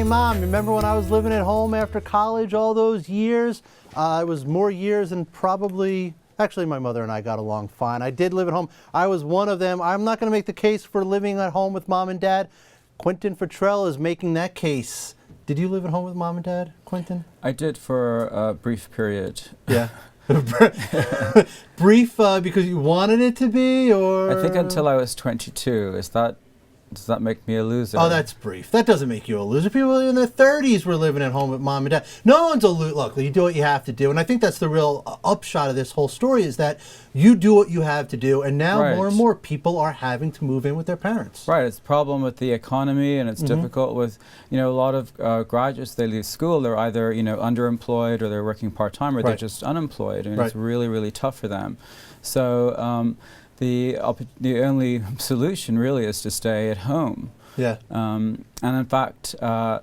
Mom, remember when I was living at home after college all those years? It was more years than probably, actually my mother and I got along fine. I did live at home. I was one of them. I'm not going to make the case for living at home with Mom and Dad. Quentin Fottrell is making that case. Did you live at home with Mom and Dad, Quentin? I did for a brief period. Yeah. Brief because you wanted it to be, or? I think until I was 22. Does that make me a loser? Oh, that's brief. That doesn't make you a loser. People in their 30s were living at home with Mom and Dad. No one's a loser. Look, you do what you have to do. And I think that's the real upshot of this whole story, is that you do what you have to do. And now more and more people are having to move in with their parents. Right. It's a problem with the economy, and it's difficult with, a lot of graduates, they leave school, they're either, underemployed, or they're working part-time, or they're just unemployed. I mean, it's really, really tough for them. So, the only solution really is to stay at home. Yeah. And in fact, I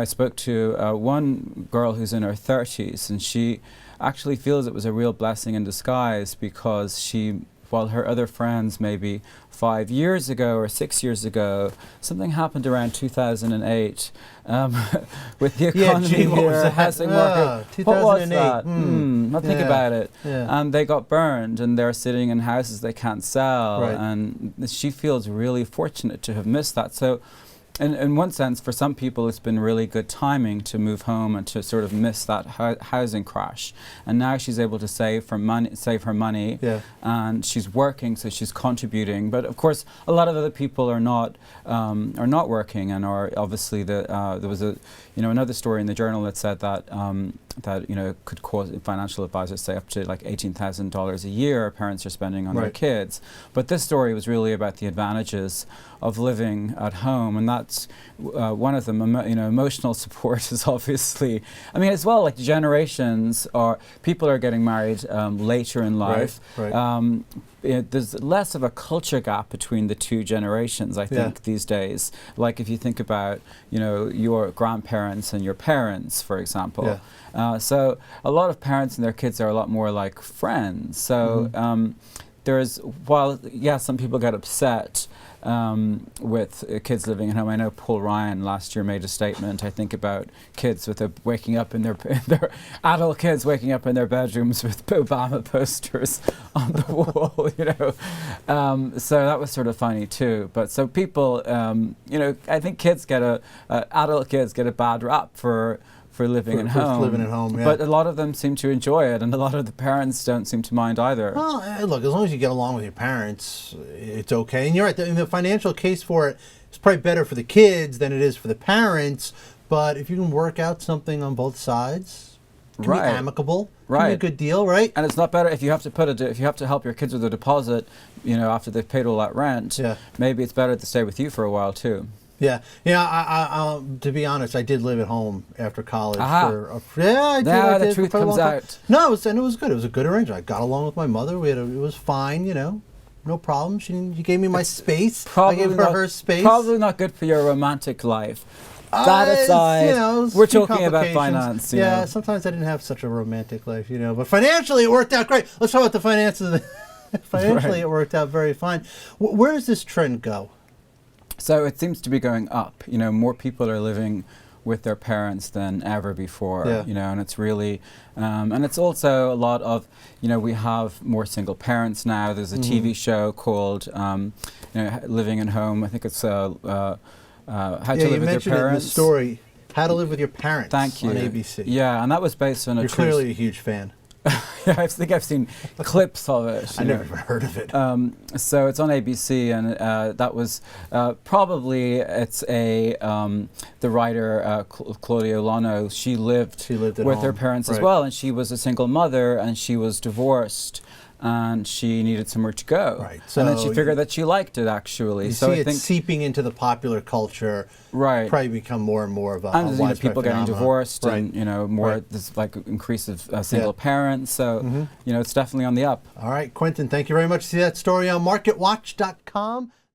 spoke to one girl who's in her 30s, and she actually feels it was a real blessing in disguise, because while her other friends maybe 5 years ago or 6 years ago, something happened around 2008 with the economy here, housing market. 2008. What was that? I'll think about it. And they got burned, and they're sitting in houses they can't sell. And she feels really fortunate to have missed that. So, in one sense, for some people, it's been really good timing to move home and to sort of miss that housing crash. And now she's able to save her money, and she's working, so she's contributing. But of course, a lot of other people are not working, and are obviously there was another story in the journal that said that could cause financial advisors say up to like $18,000 a year parents are spending on their kids. But this story was really about the advantages of living at home, and that's one of them. Emotional support is obviously, as well, like generations, people are getting married later in life. There's less of a culture gap between the two generations, I think, these days. Like if you think about, your grandparents and your parents, for example. So a lot of parents and their kids are a lot more like friends. So while some people get upset with kids living at home. I know Paul Ryan last year made a statement, I think, about kids waking up in their adult kids waking up in their bedrooms with Obama posters on the wall, So that was sort of funny too. But so people, I think adult kids get a bad rap for living at home. But a lot of them seem to enjoy it, and a lot of the parents don't seem to mind either. Well, look, as long as you get along with your parents, it's okay. And you're right, the financial case for it is probably better for the kids than it is for the parents. But if you can work out something on both sides, it can be amicable. It can be a good deal, right? And it's not better if you have to help your kids with a deposit, after they've paid all that rent. Maybe it's better to stay with you for a while too. I to be honest, I did live at home after college. I did. The truth comes out. No, it was good. It was a good arrangement. I got along with my mother. It was fine, no problem. She gave me my space. I gave her space. Probably not good for your romantic life. That aside, we're talking about finance. Sometimes I didn't have such a romantic life, but financially it worked out great. Let's talk about the finances. Financially, it worked out very fine. Where does this trend go? So it seems to be going up. More people are living with their parents than ever before. And it's really, and it's also a lot of, we have more single parents now. There's a TV show called, Living at Home. I think it's How to Live with Your Parents. You mentioned it in the story, How to Live with Your Parents. Thank you. On ABC. Yeah, and that was based on You're clearly a huge fan. I think I've seen clips of it. I never even heard of it. So it's on ABC, and that was probably the writer Claudia Lano. She lived with her parents as well, and she was a single mother, and she was divorced, and she needed somewhere to go. So, and then she figured that she liked it, actually. You see it seeping into the popular culture. Probably become more and more of a and people getting divorced, and more this like increase of single parents. So it's definitely on the up. All right, Quentin, thank you very much. See that story on MarketWatch.com.